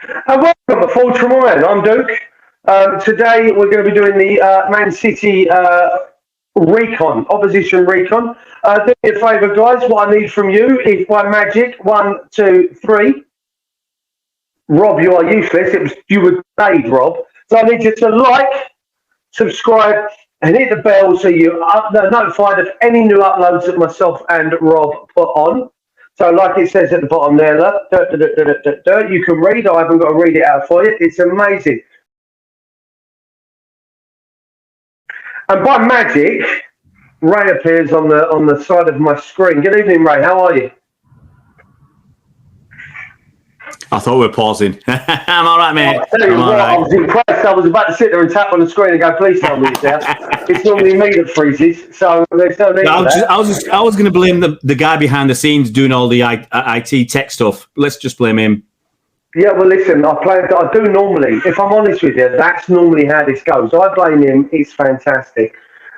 Welcome to Full Tremont. I'm Duke. Today we're going to be doing the Man City Recon, opposition Recon. Do me a favour, guys. What I need from you is by magic, 1, 2, 3. Rob, you are useless. You were paid, Rob. So I need you to like, subscribe, and hit the bell so you're notified of any new uploads that myself and Rob put on. So like it says at the bottom there, look, you can read. I haven't got to read it out for you. It's amazing. And by magic, Ray appears on the side of my screen. Good evening, Ray. How are you? I thought we were pausing. I'm all right, mate. I tell you what, I was impressed. I was about to sit there and tap on the screen and go, please tell me it's there. It's normally me that freezes, so there's no need for that. I was going to blame the guy behind the scenes doing all the IT tech stuff. Let's just blame him. Yeah, well, listen, I do normally. If I'm honest with you, that's normally how this goes. I blame him. It's fantastic.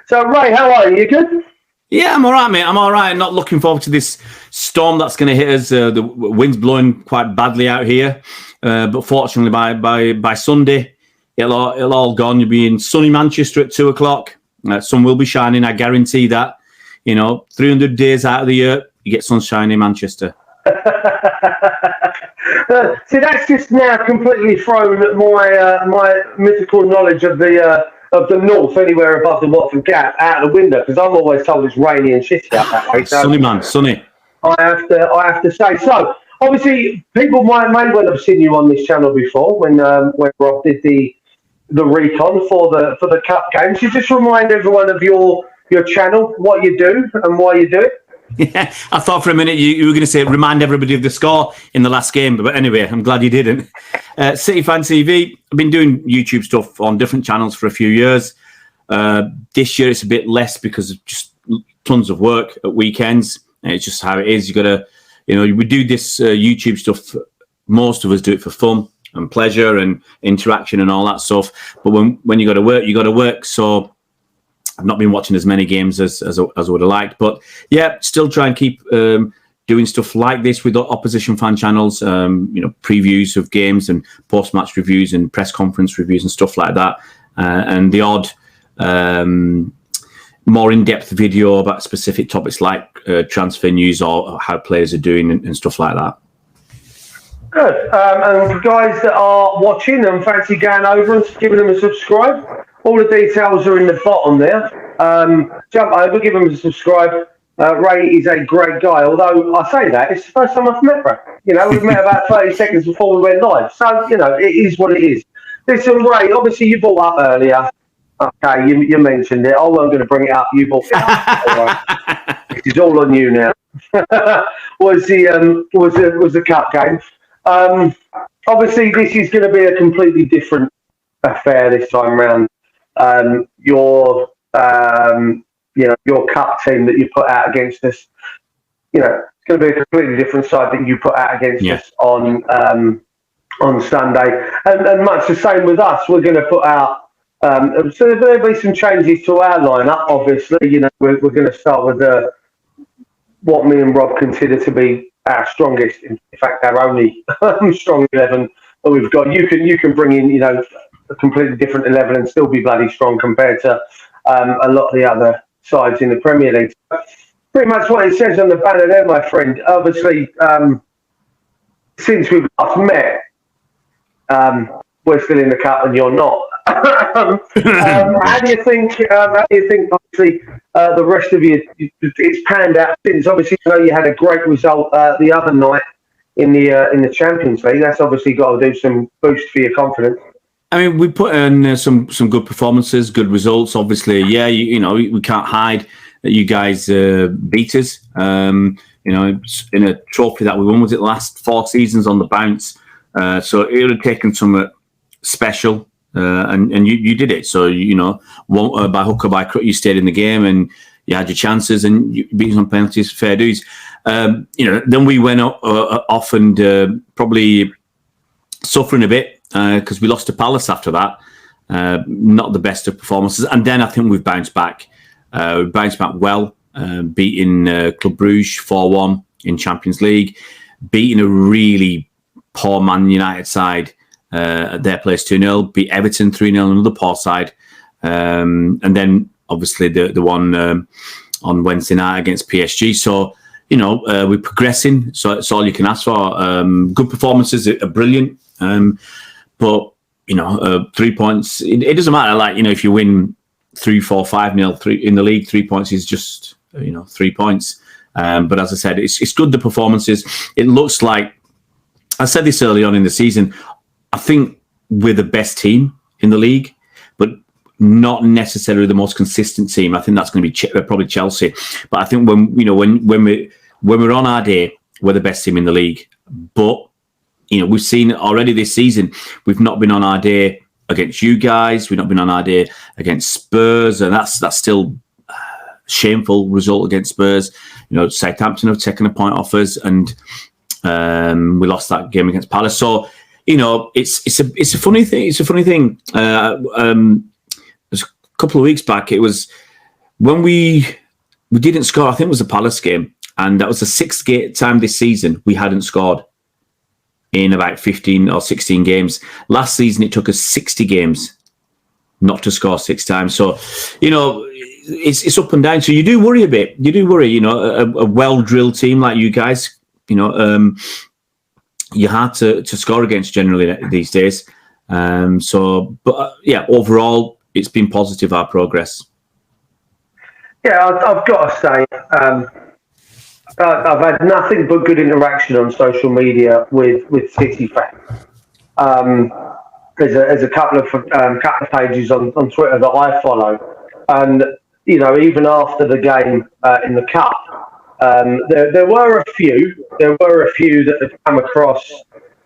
So, Ray, how are you? You good? Yeah, I'm all right, mate. I'm all right. Not looking forward to this storm that's going to hit us. The wind's blowing quite badly out here, but fortunately, by Sunday, it'll all gone. You'll be in sunny Manchester at 2:00. Sun will be shining. I guarantee that. 300 days out of the year, you get sunshine in Manchester. See, that's just now completely thrown my mythical knowledge of the north, anywhere above the Watford Gap, out of the window, because I'm always told it's rainy and shitty out that way. So sunny, man, sunny. I have to say. So obviously, people may well have seen you on this channel before when Rob did the recon for the cup games. You just remind everyone of your channel, what you do, and why you do it. Yeah, I thought for a minute you were going to say remind everybody of the score in the last game, but anyway, I'm glad you didn't. City Fan TV, I've been doing YouTube stuff on different channels for a few years. This year it's a bit less because of just tons of work at weekends. It's just how it is. You got to, we do this YouTube stuff. Most of us do it for fun and pleasure and interaction and all that stuff. But when you got to work, you got to work. So I've not been watching as many games as I would have liked, but yeah, still try and keep doing stuff like this with opposition fan channels. Previews of games and post-match reviews and press conference reviews and stuff like that, and the odd more in-depth video about specific topics like transfer news or how players are doing and stuff like that. Good. And guys that are watching and fancy going over and giving them a subscribe, all the details are in the bottom there. Jump over, give them a subscribe. Ray is a great guy, although I say that, it's the first time I've met Ray. We've met about 30 seconds before we went live. So, it is what it is. Listen, Ray, obviously you brought up earlier. Okay, you mentioned it. I wasn't going to bring it up. You brought it up. It's all on you now. was the cup game. Obviously, this is going to be a completely different affair this time round. Your cup team that you put out against us, it's going to be a completely different side that you put out against us on Sunday, and much the same with us. We're going to put out. So there'll be some changes to our lineup. Obviously, we're going to start with what me and Rob consider to be our strongest, in fact, our only strong 11 that we've got. You can bring in, a completely different 11 and still be bloody strong compared to a lot of the other sides in the Premier League. Pretty much what it says on the banner there, my friend. Obviously, since we've last met, we're still in the cup and you're not. How do you think? Obviously, the rest of you, it's panned out since. Obviously, you had a great result the other night in the Champions League. That's obviously got to do some boost for your confidence. I mean, we put in some good performances, good results. Obviously, we can't hide that you guys beat us. In a trophy that we won, was it last 4 seasons on the bounce? So it would have taken some special. And you did it. So, by hook or by crook, you stayed in the game and you had your chances and you beat some penalties, fair dues. Then we went off and probably suffering a bit because we lost to Palace after that. Not the best of performances. And then I think we've bounced back. We bounced back well, beating Club Brugge 4-1 in Champions League, beating a really poor Man United side at their place 2-0, beat Everton 3-0, another poor side. And then obviously the one on Wednesday night against PSG. So, we're progressing. So it's all you can ask for. Good performances are brilliant. But, 3 points, it doesn't matter. Like, if you win 3-4, 5-0 in the league, 3 points is just, 3 points. But as I said, it's good, the performances. It looks like, I said this early on in the season, I think we're the best team in the league, but not necessarily the most consistent team. I think that's going to be probably Chelsea. But I think when we're on our day, we're the best team in the league. But we've seen already this season, we've not been on our day against you guys. We've not been on our day against Spurs, and that's still a shameful result against Spurs. Southampton have taken a point off us, and we lost that game against Palace. So it's a funny thing. It's a funny thing. A couple of weeks back, it was when we didn't score. I think it was a Palace game, and that was the sixth time this season we hadn't scored in about 15 or 16 games. Last season, it took us 60 games not to score 6 times. So, it's up and down. So you do worry a bit. You do worry. A well-drilled team like you guys, you're hard to score against generally these days. Overall, it's been positive, our progress. Yeah, I've got to say, I've had nothing but good interaction on social media with City fans. There's a couple of pages on Twitter that I follow, and even after the game in the cup, there were a few that have come across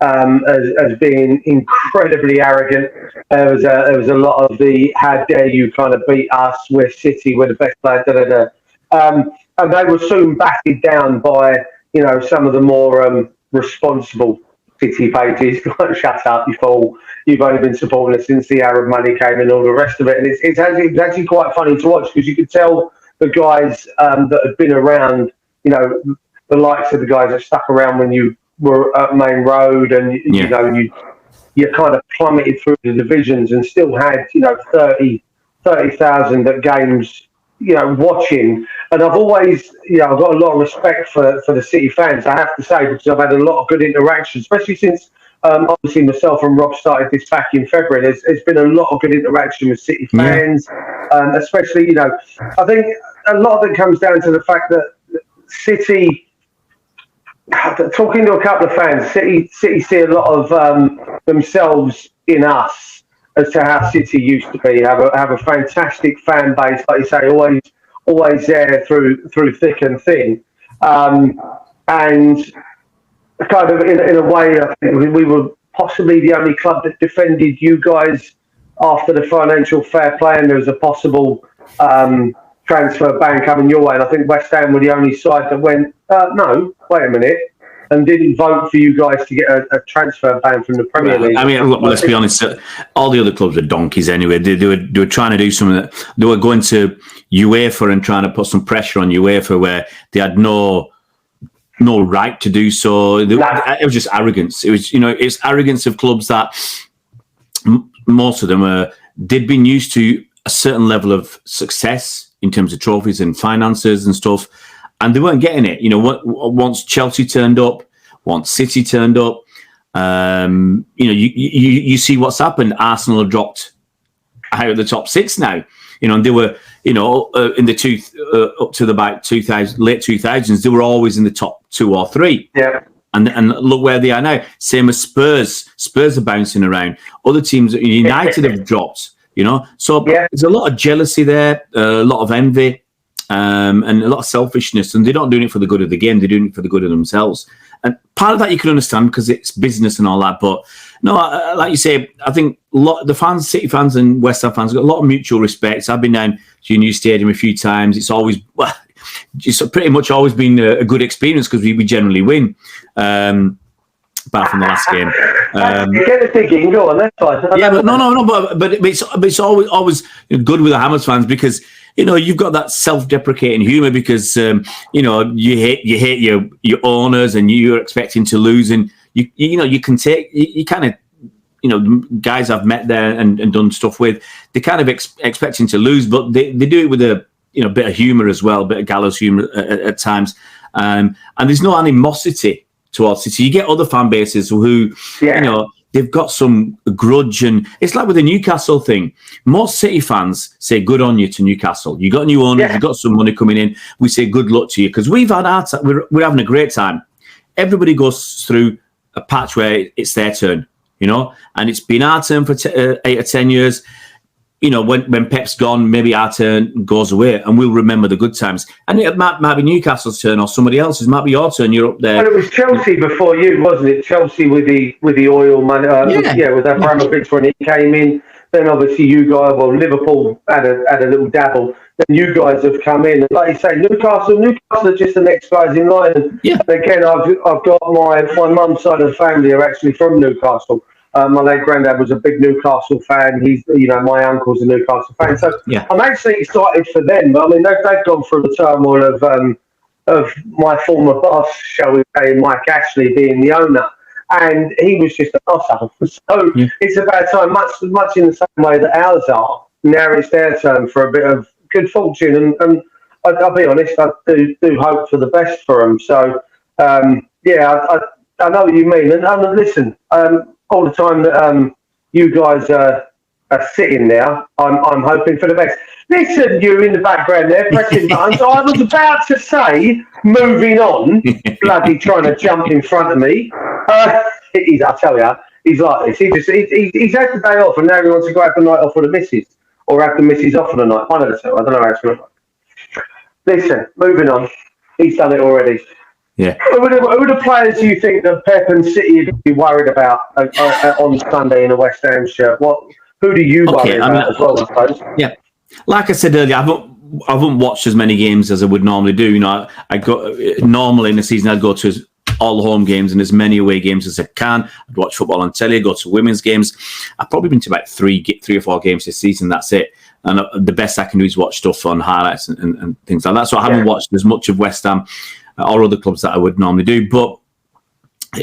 as being incredibly arrogant. There was a lot of the "how dare you" kind of beat us, we're City, we're the best player, and they were soon batted down by some of the more responsible City pages. Like, shut up, you fool! You've only been supporting us since the Arab money came and all the rest of it. And it's actually quite funny to watch, because you could tell the guys that had been around, the likes of the guys that stuck around when you were at Main Road, and you kind of plummeted through the divisions and still had 30,000 at games watching. And I've always I've got a lot of respect for the City fans, I have to say, because I've had a lot of good interaction, especially since obviously myself and Rob started this back in February. There's been a lot of good interaction with City fans, especially I think a lot of it comes down to the fact that City, talking to a couple of fans, City see a lot of themselves in us as to how City used to be. Have a fantastic fan base, like you say, always there through thick and thin, and kind of in a way, I think we were possibly the only club that defended you guys after the financial fair play, and there was a possible transfer ban coming your way. And I think West Ham were the only side that went, no, wait a minute, and didn't vote for you guys to get a transfer ban from the Premier League. I mean, look, let's be honest. All the other clubs were donkeys anyway. They were trying to do something. They were going to UEFA and trying to put some pressure on UEFA where they had no right to do so. It was just arrogance. It was, it's arrogance of clubs that most of them they'd been used to a certain level of success in terms of trophies and finances and stuff, and they weren't getting it. Once Chelsea turned up, once City turned up, you see what's happened. Arsenal have dropped out of the top 6 now. And they were, in the up to about late 2000s, they were always in the top 2 or 3. Yeah. And look where they are now. Same as Spurs. Spurs are bouncing around. Other teams, United have dropped. So there's a lot of jealousy there, a lot of envy, and a lot of selfishness. And they're not doing it for the good of the game; they're doing it for the good of themselves. And part of that you can understand because it's business and all that. But no, like you say, I think the fans, City fans and West Ham fans, got a lot of mutual respect. I've been down to your new stadium a few times. It's pretty much always been a good experience because we generally win. Apart from the last game. Get a digging, go on, that's fine. Yeah, but no, but it's always good with the Hammers fans because you've got that self-deprecating humour because you hate your owners and you're expecting to lose and you can take you kind of. Guys I've met there and done stuff with, they're kind of expecting to lose, but they do it with a bit of humour as well, a bit of gallows humour at times, and there's no animosity towards City. You get other fan bases who, they've got some grudge, and it's like with the Newcastle thing. Most City fans say good on you to Newcastle. You got new owners, you got some money coming in. We say good luck to you because we've had our time. We're having a great time. Everybody goes through a patch where it's their turn. And it's been our turn for 8 or 10 years. When Pep's gone, maybe our turn goes away, and we'll remember the good times. And it might be Newcastle's turn or somebody else's. It might be your turn. You're up there. Well, it was Chelsea before you, wasn't it? Chelsea with the oil money. With Abramovich when he came in. Then obviously you guys, Liverpool had a little dabble. Then you guys have come in, and like you say, Newcastle are just the next guys in line. And again, I've got my mum's side of the family are actually from Newcastle. My late granddad was a big Newcastle fan. He's, my uncle's a Newcastle fan. So I'm actually excited for them. But I mean, they've gone through the turmoil of my former boss, shall we say, Mike Ashley being the owner. And he was just an arsehole. So it's about time, much in the same way that ours are. Now it's their turn for a bit of good fortune. And I'll be honest, I do hope for the best for them. So, I know what you mean. And listen, all the time that you guys are sitting there, I'm hoping for the best. Listen, you in the background there, pressing buttons. I was about to say, moving on, bloody trying to jump in front of me. I tell you, he's like this. He's had the day off, and now he wants to go have the night off with the missus, or have the missus off for the night. One of the two. I don't know how it's going to work. Listen, moving on. He's done it already. Yeah. Who are the players do you think that Pep and City would be worried about on Sunday in a West Ham shirt? Who do you worry about as well, I suppose? Yeah. Like I said earlier, I haven't watched as many games as I would normally do. I go normally in the season I'd go to all the home games and as many away games as I can. I'd watch football on telly, go to women's games. I've probably been to about three or four games this season. That's it. And the best I can do is watch stuff on highlights and things like that. So I haven't watched as much of West Ham or other clubs that I would normally do. But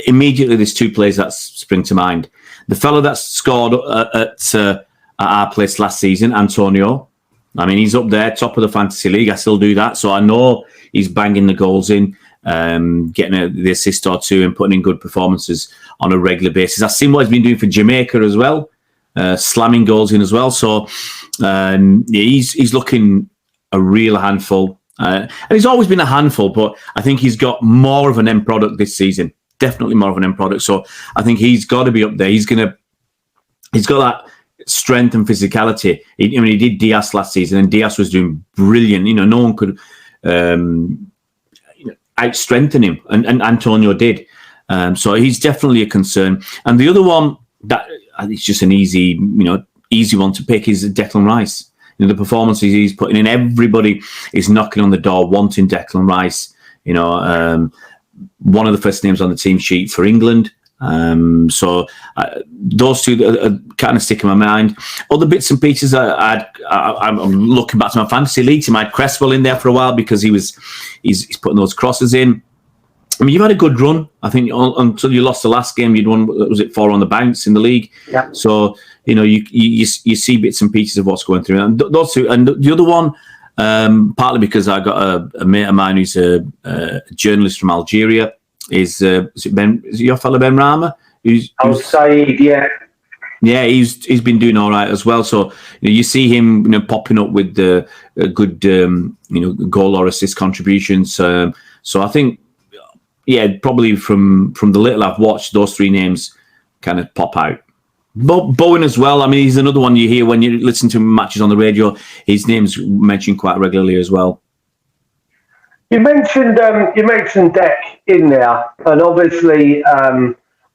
immediately there's two players that spring to mind. The fellow that scored at our place last season, Antonio. I mean, he's up there, top of the fantasy league. I still do that. So I know he's banging the goals in, getting the assist or two and putting in good performances on a regular basis. I've seen what he's been doing for Jamaica as well, slamming goals in as well. So he's looking a real handful. And he's always been a handful, but I think he's got more of an end product this season. Definitely more of an end product. So I think he's got to be up there. He's got that strength and physicality. He did Diaz last season, and Diaz was doing brilliant. No one could out-strengthen him, and Antonio did. So he's definitely a concern. And the other one that it's just an easy one to pick is Declan Rice. The performances he's putting in, everybody is knocking on the door wanting Declan Rice. One of the first names on the team sheet for England. So those two are kind of stick in my mind. Other bits and pieces, I'm looking back to my fantasy league. I had Cresswell in there for a while because he's putting those crosses in. I mean, you've had a good run. I think until you lost the last game, you'd won. Was it 4 on the bounce in the league? Yeah. So you see bits and pieces of what's going through, and those two. And the other one, partly because I got a mate of mine who's a journalist from Algeria. Is it your fellow Ben Rama? Saeed, yeah. Yeah, he's been doing all right as well. So you see him popping up with the good goal or assist contributions. So I think probably from the little I've watched, those three names kind of pop out. Bowen as well. I mean, he's another one you hear when you listen to matches on the radio. His name's mentioned quite regularly as well. You mentioned Deck in there, and obviously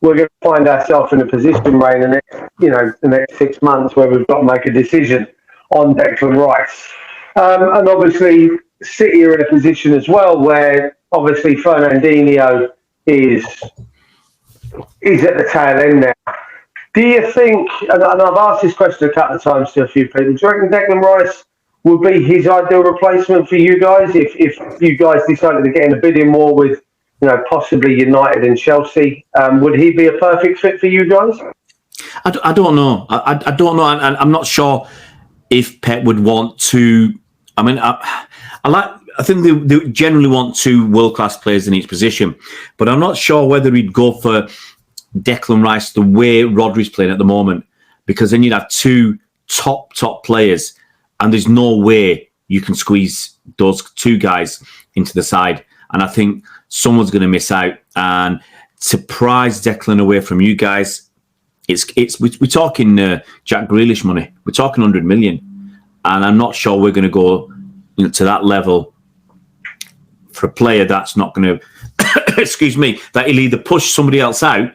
we're going to find ourselves in a position, Ray, in the next 6 months where we've got to make a decision on Declan Rice, and obviously City are in a position as well where obviously Fernandinho is at the tail end now. Do you think? And I've asked this question a couple of times to a few people. Do you reckon Declan Rice would be his ideal replacement for you guys if you guys decided to get in a bidding war with possibly United and Chelsea. Would he be a perfect fit for you guys? I don't know. I don't know, and I'm not sure if Pep would want to. I mean, I think they generally want 2 world-class players in each position, but I'm not sure whether he'd go for Declan Rice the way Rodri's playing at the moment, because then you'd have 2 top players, and there's no way you can squeeze those 2 guys into the side. And I think someone's going to miss out, and to prize Declan away from you guys, we're talking Jack Grealish money. We're talking 100 million, and I'm not sure we're going to go to that level for a player that's not going to, excuse me, that he'll either push somebody else out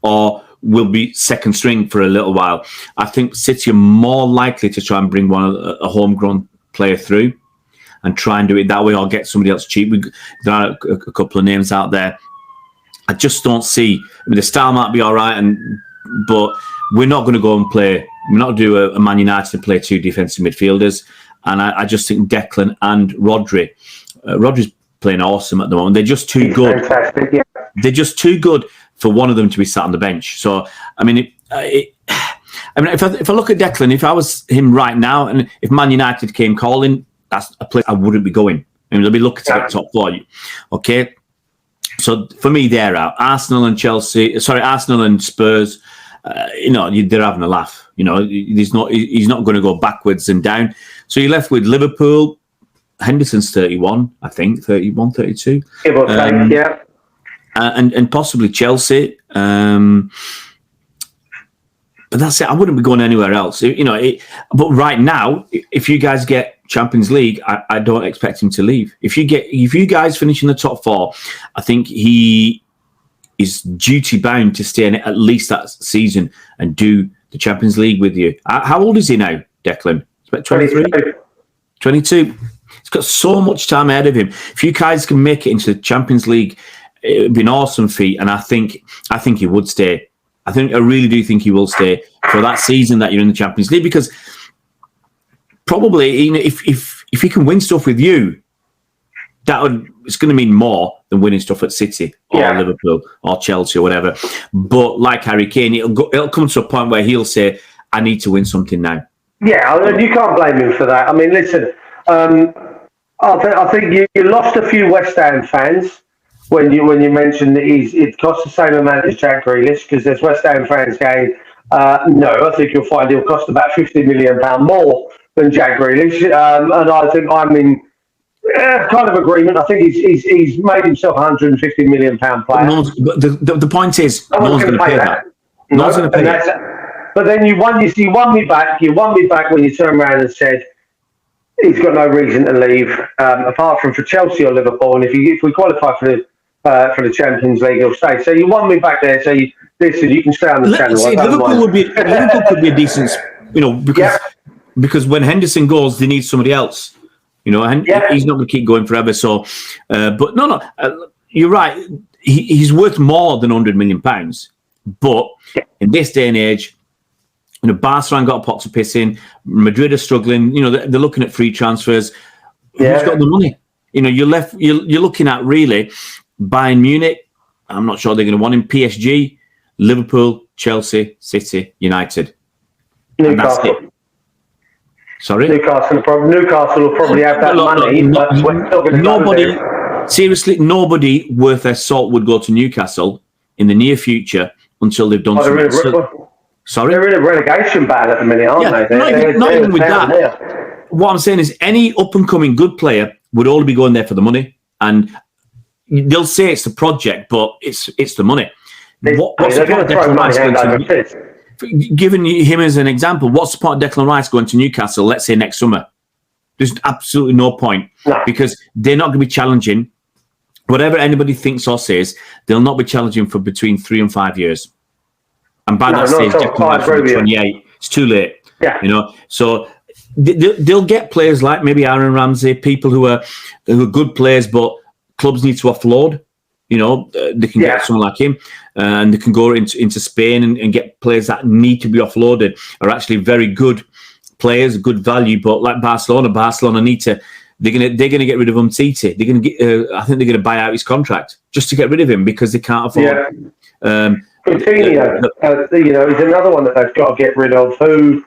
or will be second string for a little while. I think City are more likely to try and bring a homegrown player through and try and do it that way, or get somebody else cheap. There are a couple of names out there. I just don't see. I mean, the style might be all right, but we're not going to go and play. We're not going to do a Man United and play 2 defensive midfielders. And I just think Declan and Rodri. Rodri's playing awesome at the moment. They're just too good. Fantastic, yeah. They're just too good for one of them to be sat on the bench. So, I mean, if I look at Declan, if I was him right now, and if Man United came calling, that's a place I wouldn't be going. I mean, they'll be looking to get top 4. Okay? So, for me, they're out. Arsenal and Spurs, they're having a laugh. He's not going to go backwards and down. So, you're left with Liverpool. Henderson's 31, I think, 31, 32. Yeah. And possibly Chelsea. But that's it. I wouldn't be going anywhere else. But right now, if you guys get Champions League, I don't expect him to leave. If you guys finish in the top 4, I think he is duty bound to stay in at least that season and do the Champions League with you. How old is he now, Declan? He's about 23? 22. He's got so much time ahead of him. If you guys can make it into the Champions League, it would be an awesome feat. And I think he would stay. I really do think he will stay for that season that you're in the Champions League, because probably if he can win stuff with you, it's going to mean more than winning stuff at City or Liverpool or Chelsea or whatever. But like Harry Kane, it'll come to a point where he'll say, I need to win something now. Yeah, you can't blame him for that. I mean, listen, I think you lost a few West Ham fans when you mentioned that it costs the same amount as Jack Grealish, because there's West Ham fans going, no, I think you'll find he'll cost about £50 million more than Jack Grealish. And I think I'm in kind of agreement. I think he's made himself £150 million player. But the point is, no one's going to pay that. No one's going to pay that. But then you won me back. You won me back when you turned around and said he's got no reason to leave, apart from for Chelsea or Liverpool. And if we qualify for the Champions League, he'll stay. So you won me back there. So you can stay on the channel. Liverpool could be a decent, because when Henderson goes, they need somebody else. And he's not going to keep going forever. So, but no, you're right. He's worth more than £100 million. But in this day and age, Barcelona got a pot to piss in. Madrid are struggling. They're looking at free transfers. Who's got the money? You're looking at really Bayern Munich. I'm not sure they're going to want him. PSG, Liverpool, Chelsea, City, United. Newcastle. Sorry? Newcastle will probably have that money. Nobody worth their salt would go to Newcastle in the near future until they've done something. Sorry? They're in a relegation battle at the minute, aren't they? Not even with that. What I'm saying is any up-and-coming good player would only be going there for the money. And they'll say it's the project, but it's the money. What's the point of Declan Rice going to... Giving him as an example, what's the point of Declan Rice going to Newcastle, let's say next summer? There's absolutely no point. No. Because they're not going to be challenging. Whatever anybody thinks or says, they'll not be challenging for between 3 and 5 years. And by that stage, Declan Rice will be 28. It's too late. Yeah. So they'll get players like maybe Aaron Ramsey, people who are good players, but clubs need to offload. They can get someone like him, and they can go into Spain and get players that need to be offloaded, are actually very good players, good value. But like Barcelona need to they're gonna get rid of Umtiti. They're gonna get. I think they're gonna buy out his contract just to get rid of him because they can't afford. Coutinho, he's another one that they've got to get rid of. Who,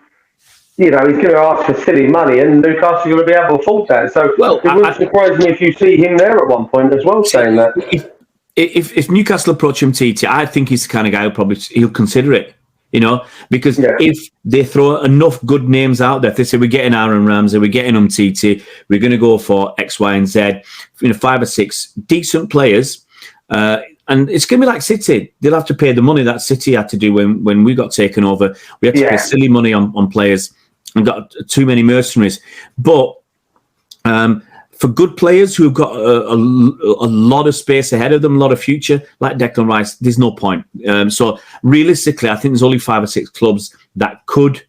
he's going to ask for silly money, and Newcastle are going to be able to afford that. So it wouldn't surprise me if you see him there at one point as well, saying that. If Newcastle approach Umtiti, I think he's the kind of guy he'll consider it. Because if they throw enough good names out there, if they say we're getting Aaron Ramsey, we're getting Umtiti, we're going to go for X, Y, and Z, 5 or 6 decent players. And it's going to be like City. They'll have to pay the money that City had to do when we got taken over. We had to pay silly money on players and got too many mercenaries. But for good players who've got a lot of space ahead of them, a lot of future, like Declan Rice, there's no point. So realistically, I think there's only 5 or 6 clubs that could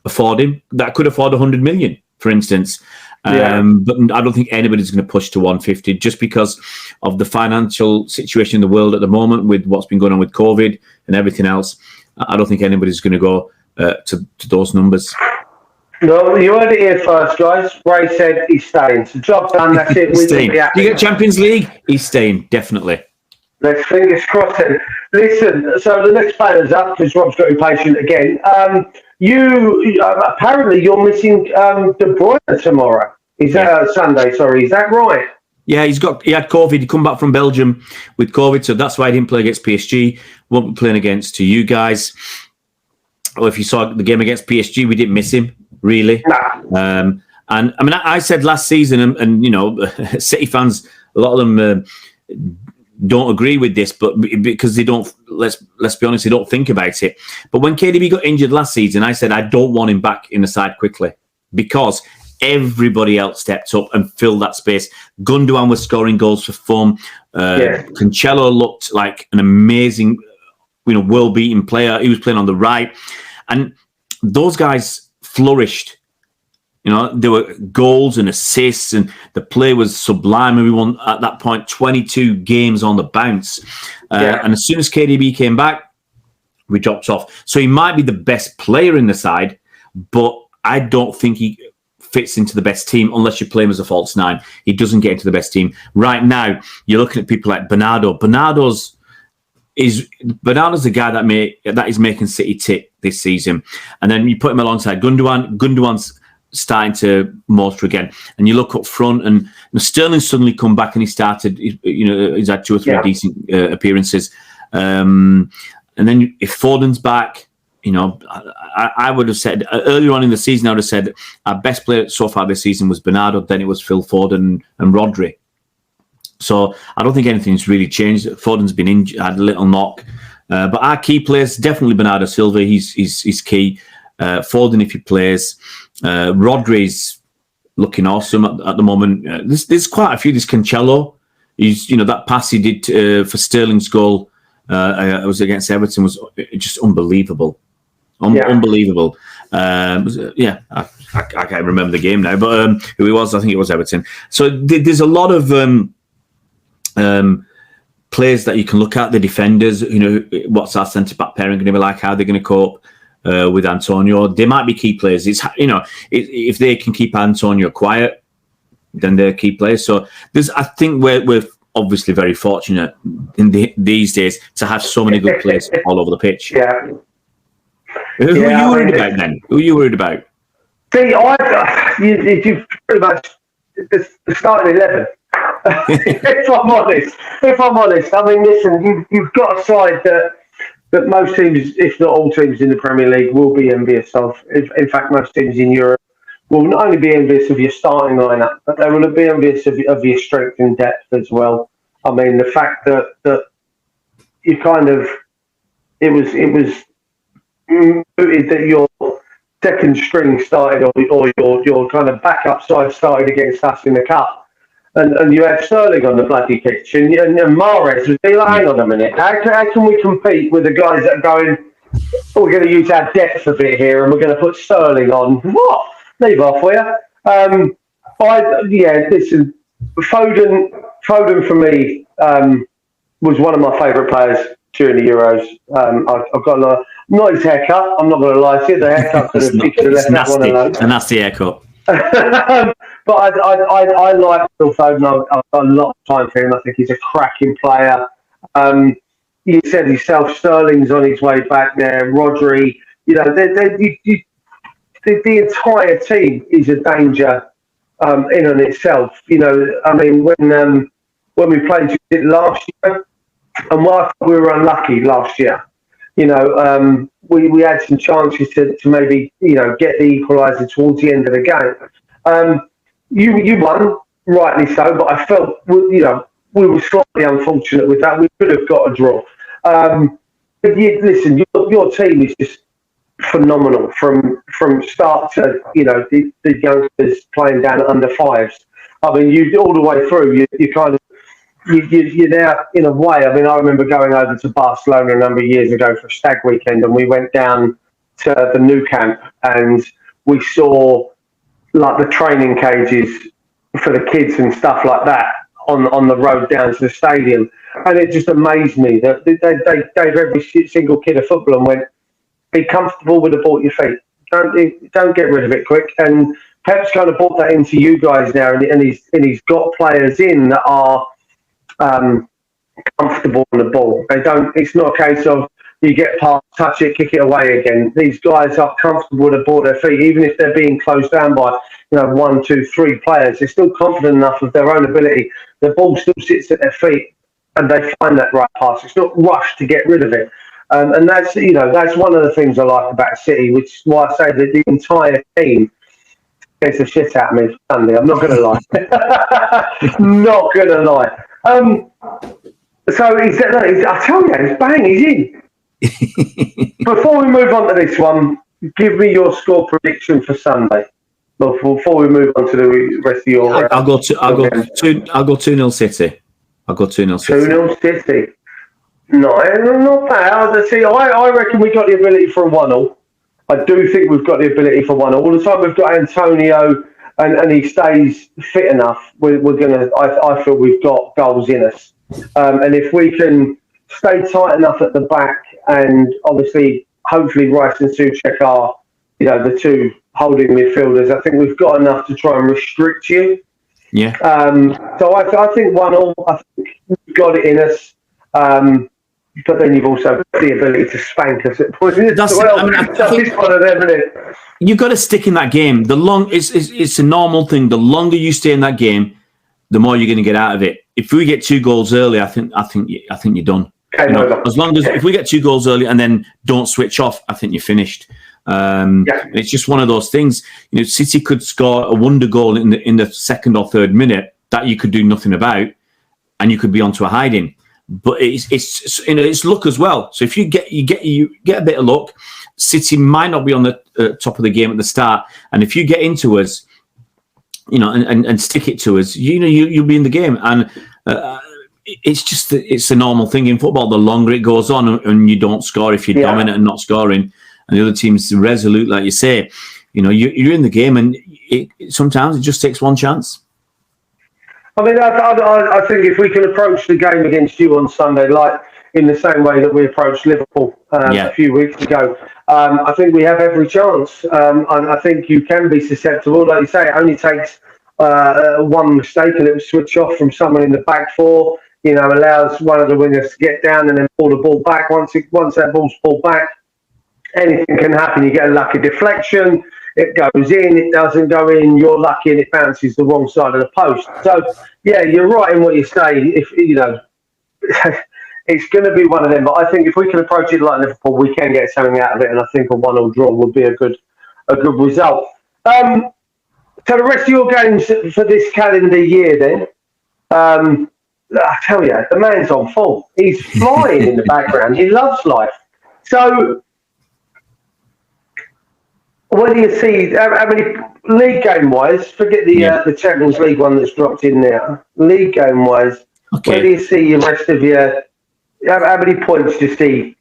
afford him, that could afford 100 million, for instance. But I don't think anybody's going to push to 150 just because of the financial situation in the world at the moment with what's been going on with COVID and everything else. I don't think anybody's going to go to those numbers. No, you heard it here first, guys. Ray said he's staying. So job done, that's it. He's staying. You get Champions League, he's staying, definitely. Let's fingers crossed then. Listen, so the next banner's up because Rob's got impatient again. You apparently you're missing De Bruyne tomorrow. Is that Sunday? Sorry, is that right? Yeah, he had COVID. He come back from Belgium with COVID, so that's why he didn't play against PSG. Won't be playing against you guys. Or if you saw the game against PSG, we didn't miss him really. Nah. And I mean, I said last season, and City fans, a lot of them don't agree with this, but because they don't, let's be honest, they don't think about it. But when KDB got injured last season, I said I don't want him back in the side quickly because everybody else stepped up and filled that space. Gundogan was scoring goals for fun. Cancelo looked like an amazing, world-beating player. He was playing on the right, and those guys flourished. There were goals and assists, and the play was sublime. And we won at that point 22 games on the bounce. And as soon as KDB came back, we dropped off. So he might be the best player in the side, but I don't think he fits into the best team unless you play him as a false 9. He doesn't get into the best team. Right now, you're looking at people like Bernardo. Bernardo's the guy that is making City tick this season. And then you put him alongside Gundogan. Gundogan's starting to motor again. And you look up front, and Sterling suddenly come back, and he started. He's had 2 or 3 decent appearances. And then if Foden's back, I would have said earlier on in the season, I would have said our best player so far this season was Bernardo. Then it was Phil Foden and Rodri. So I don't think anything's really changed. Foden's been injured, had a little knock, but our key players definitely Bernardo Silva. He's key. Foden if he plays. Rodri's looking awesome at the moment. There's quite a few. There's Cancelo. He's that pass he did for Sterling's goal. It was against Everton was just unbelievable. Unbelievable. I can't remember the game now, but who he was, I think it was Everton. So there's a lot of players that you can look at. The defenders, what's our centre back pairing going to be like? How they're going to cope with Antonio? They might be key players. It's if they can keep Antonio quiet, then they're key players. So I think we're obviously very fortunate in these days to have so many good players all over the pitch. Yeah. Who are you worried about then? Who are you worried about? See, you've pretty much the starting 11. If I'm honest, I mean, listen, you've got a side that most teams, if not all teams in the Premier League, will be envious of. In fact, most teams in Europe will not only be envious of your starting lineup, but they will be envious of your strength and depth as well. I mean, the fact that you kind of it was mooted that your second string started or your kind of backup side started against us in the cup, and you had Sterling on the bloody pitch, and Mahrez was like, hang on a minute, how can we compete with the guys that are going, we're going to use our depth a bit here and we're going to put Sterling on? What? Leave off, will you? Listen, Foden for me was one of my favourite players during the Euros. I've got a not his haircut. I'm not going to lie to you. The haircut could have left that one alone. A nasty haircut. But I like Phil Foden. I've got a lot of time for him. I think he's a cracking player. You said himself, Sterling's on his way back there. Rodri, you know, the entire team is a danger in on itself. You know, I mean, when we played it last year, and why we were unlucky last year. You know, we had some chances to maybe, you know, get the equaliser towards the end of the game. You won, rightly so, but I felt, you know, we were slightly unfortunate with that. We could have got a draw. But listen, your team is just phenomenal from start to, you know, the youngsters playing down at under fives. I mean, you all the way through, you kind of, you're now, in a way, I mean, I remember going over to Barcelona a number of years ago for a stag weekend, and we went down to the new camp and we saw like the training cages for the kids and stuff like that on the road down to the stadium. And it just amazed me that they gave every single kid a football and went, be comfortable with the ball at your feet. Don't get rid of it quick. And Pep's kind of brought that into you guys now, and he's got players in that are comfortable on the ball. They don't. It's not a case of you get past, touch it, kick it away again. These guys are comfortable with the ball at their feet, even if they're being closed down by, you know, 1, 2, 3 players. They're still confident enough of their own ability. The ball still sits at their feet, and they find that right pass. It's not rushed to get rid of it. And that's, you know, that's one of the things I like about City, which is why I say that the entire team gets the shit out of me for Sunday. I'm not going to lie. Not going to lie. So I tell you, it's bang, he's in. Before we move on to this one, give me your score prediction for Sunday. Before we move on to the rest of your... I'll go 2-0 City. I'll go 2-0 City. 2-0 City. No, not bad. See, I reckon we got the ability for a 1-0. I do think we've got the ability for 1-0. All the time we've got Antonio and he stays fit enough, we're gonna. I feel we've got goals in us. And if we can stay tight enough at the back, and obviously, hopefully, Rice and Souček are, you know, the two holding midfielders. I think we've got enough to try and restrict you. Yeah. So I think 1-0. I think we've got it in us. But then you've also got the ability to spank us at points as well. I think one of them, isn't it? You've got to stick in that game. It's a normal thing. The longer you stay in that game, the more you're going to get out of it. If we get 2 goals early, I think you're done. You know, as long as if we get 2 goals early and then don't switch off, I think you're finished. It's just one of those things. You know, City could score a wonder goal in the 2nd or 3rd minute that you could do nothing about, and you could be onto a hiding. But it's you know, it's luck as well. So if you get a bit of luck, City might not be on the top of the game at the start, and if you get into us, you know, and stick it to us, you know, you'll be in the game. And it's a normal thing in football. The longer it goes on, and you don't score, if you're dominant and not scoring, and the other team's resolute, like you say, you know, you're in the game, and sometimes it just takes one chance. I mean, I think if we can approach the game against you on Sunday, like in the same way that we approached Liverpool a few weeks ago, I think we have every chance. And I think you can be susceptible. Like you say, it only takes one mistake, and it will switch off from someone in the back four. You know, allows one of the wingers to get down and then pull the ball back. Once that ball's pulled back, anything can happen. You get a lucky deflection. It goes in, it doesn't go in, you're lucky and it bounces the wrong side of the post. So, yeah, you're right in what you say. If you know, it's going to be one of them. But I think if we can approach it like Liverpool, we can get something out of it. And I think a 1-1 draw would be a good result. So the rest of your games for this calendar year then, I tell you, the man's on full. He's flying in the background. He loves life. So... what do you see? How many league game wise? Forget the Champions League one that's dropped in there. League game wise, where do you see the rest of your? How many points do you see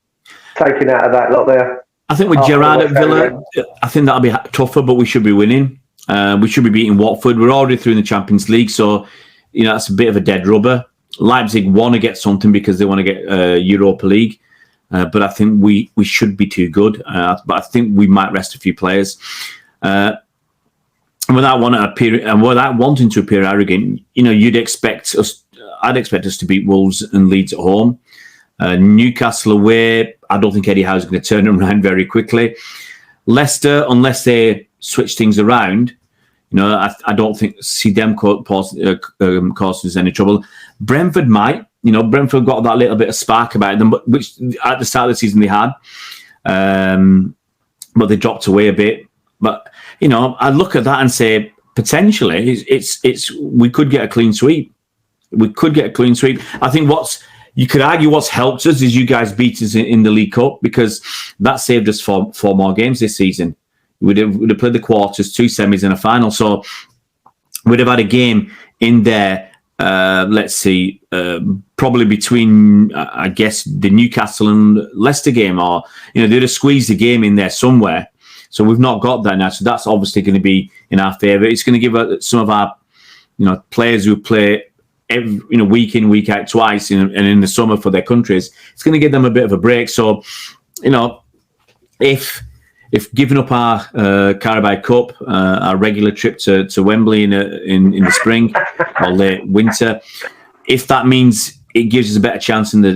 taken out of that lot there? I think with Gerrard at Villa, I think that'll be tougher, but we should be winning. We should be beating Watford. We're already through in the Champions League, so you know that's a bit of a dead rubber. Leipzig want to get something because they want to get Europa League. But I think we should be too good. But I think we might rest a few players. without wanting to appear arrogant, you'd expect us. I'd expect us to beat Wolves and Leeds at home. Newcastle away, I don't think Eddie Howe's going to turn them around very quickly. Leicester, unless they switch things around, I don't see them causing us any trouble. Brentford might. Brentford got that little bit of spark about them, which at the start of the season they had. But they dropped away a bit. But I look at that and say potentially we could get a clean sweep. I think you could argue what's helped us is you guys beat us in the League Cup, because that saved us four more games this season. We'd have played the quarters, 2 semis and a final, so we'd have had a game in there. Let's see, probably between, I guess, the Newcastle and Leicester game, or they'd have squeezed the game in there somewhere. So we've not got that now. So that's obviously going to be in our favour. It's going to give some of our, players who play week in, week out, twice, and in the summer for their countries, it's going to give them a bit of a break. So, if giving up our Carabao Cup, our regular trip to Wembley in the spring or late winter, if that means it gives us a better chance in the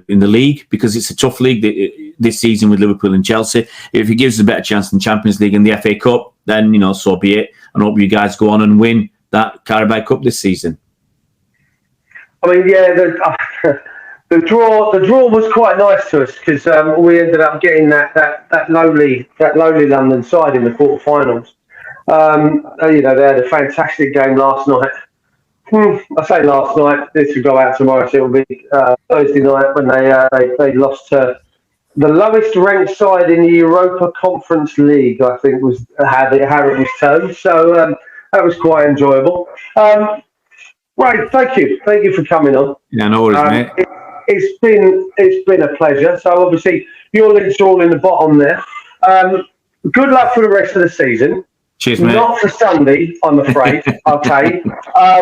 league, because it's a tough league this season with Liverpool and Chelsea. If it gives us a better chance in the Champions League and the FA Cup, then so be it. And I hope you guys go on and win that Carabao Cup this season. I mean, yeah, the draw was quite nice to us, because we ended up getting that lowly London side in the quarterfinals. They had a fantastic game last night. I say last night. This will go out tomorrow, so it'll be Thursday night when they lost to the lowest ranked side in the Europa Conference League, I think was how it was termed. So that was quite enjoyable. Right, thank you for coming on. Yeah, no worries, mate. It's been a pleasure. So obviously your links are all in the bottom there. Good luck for the rest of the season. Cheers, mate. Not for Sunday, I'm afraid. Okay. I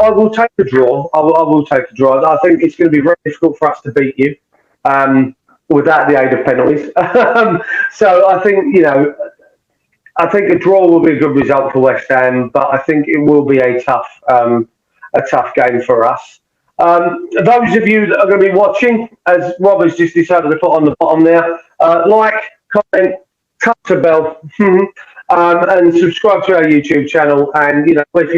will take a draw. I will take a draw. I think it's going to be very difficult for us to beat you without the aid of penalties. So I think a draw will be a good result for West Ham, but I think it will be a tough game for us. Those of you that are going to be watching, as Rob has just decided to put on the bottom there, like, comment, touch the bell, and subscribe to our YouTube channel. And if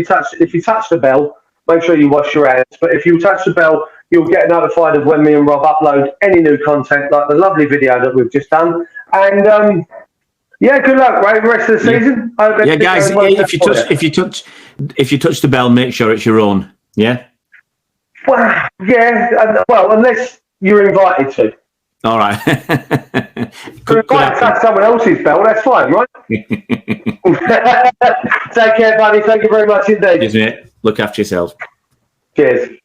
you touch the bell, make sure you wash your hands. But if you touch the bell, you'll get notified of when me and Rob upload any new content, like the lovely video that we've just done. And good luck, right? The rest of the season. Yeah, guys. If you touch the bell, make sure it's your own. Yeah. Well, yeah. Well, unless you're invited to. All right. Could touch someone else's bell. That's fine, right? Take care, buddy. Thank you very much indeed. Cheers, mate. Look after yourselves. Cheers.